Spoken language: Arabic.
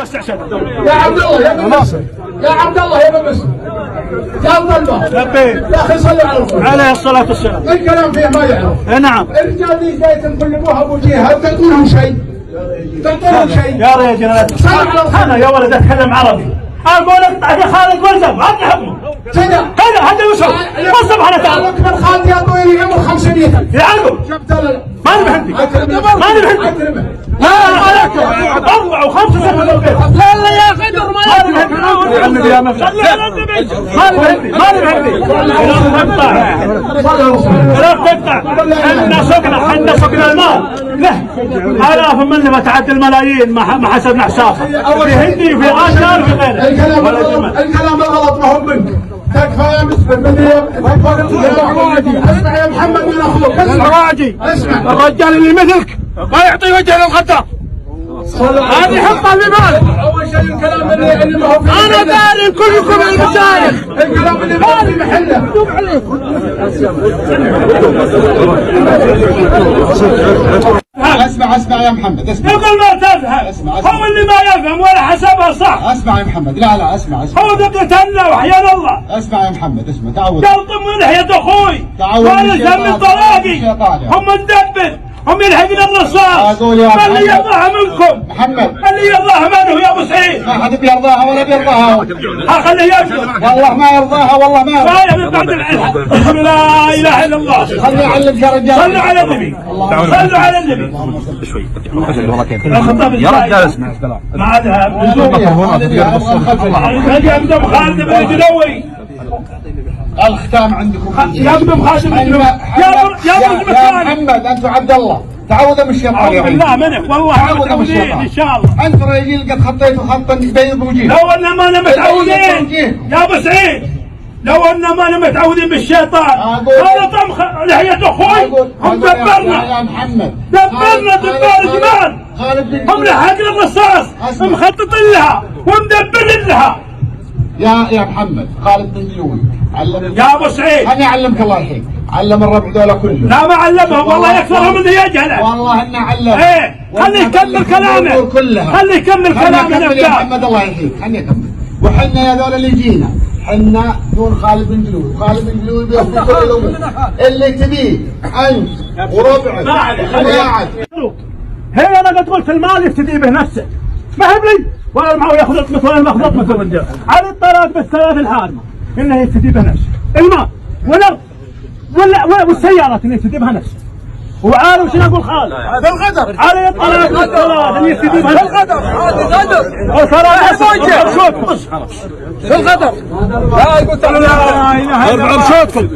بس عشان يا عبد الله يا ابن مصر، يا عبد الله يا ابن مصر، يا طلبه لبيك يا اخي صل على الرسول عليه الصلاة والسلام. الكلام فيه ما يعرف. نعم. الرجال ذي جاي تنقلبوها ابو جهه تعطونهم شيء؟ تعطونهم شيء؟ يا رجل انا يا ولد اتكلم عربي. اقول اقطع يا خالد ولزم هات حكمه. كذا هذا وش هو؟ وصف على تعال. اكبر خالد يا طويل العمر 500. يا عقب ماني بهندي ماني بهندي. لا اربع وخمسه سنه بالبيت. لا يا قدر ماني بهندي يا مفلس. ماني بهندي ماني بهندي. لا تقطع. حنا سقنا المال له آلاف من لما تعدى الملايين ما حسبنا حسابها. في هندي وفي غاشر وفي غيره. الكلام الغلط ما هو منك. تكفى يا مسلم اسمع يا محمد من اخوك الراجي اسمع الرجال اللي مثلك ما يعطي وجه للخطا. هذه حطها في بالك. اول شيء الكلام اللي ما هو انا داري كلكم المشايخ. الكلام اللي ما هو في محله. اسمع يا محمد اسمع. يقول ما تفهم هو اللي ما يفهم ولا حسبها صح. اسمع يا محمد لا اسمع هو ذبتنا وحيا الله. اسمع يا محمد اسمع تعود. قلطم من لحية اخوي وانا سم الطلاقي هم ندبر هم يلحقنا الرصاص. اللي يرضاها منكم محمد اللي يرضاها منه يا ابو سعيد. ما حد بيرضاها ولا بيرضاها. خليه يبشر والله ما يرضاها والله ما يرضاها. من بعد العلم لا اله الا الله. خليه يعلمك يا رجال. صلوا على النبي صلوا على النبي. شوي يا رجال اسمع ما عادها يا ابن خالد بن الجلوي. الختام عندكم يا ابن خالد بن الجلوي يا محمد انت عبد الله تعوذ من الشيطان يا لا منك والله متعودين ان شاء الله. انت رجل قد خطيتوا خطا بيض وجيه. لو ان ما انا متعودين يا ابو سعيد لو ان ما انا متعودين بالشيطان هذا طمخ لحية اخوي هم دبرنا يا محمد دبرنا دبار جمال هم لحقنا الرصاص مخططين لها ومدبرين لها. يا محمد خالد بن جلوي علم يا ابو سعيد انا اعلمك الله يحييك. علم الربع ذولا كلهم. لا ما علمهم والله يكثرهم اللي يجهله. والله انه علم. ايه خليه يكمل كلامه خليه يكمل كلامه يا محمد الله يحييك خليه يكمل. وحنا يا ذولا اللي جينا حنا دون خالد بن جلوي. خالد بن جلوي بياخذ كل الامور اللي تبيه انت وربعك وقاعد. هي انا قد قلت المال يفتدي به نفسه ما هب لي ولا معه ياخذ اطمس ولا الماخذ اطمس الرجال على الطلاق بالثلاث الحارمه انه يفتدي به نفسه. المال والارض والسيارات اللي يفتدي بها نفسه. وعارف شنو اقول خالد؟ هذا الغدر على الطلاق بالثلاث اللي يفتدي بها نفسه. الغدر هذا غدر. في الغدر لا قلت لا اله الا الله. ارفعوا بصوتكم.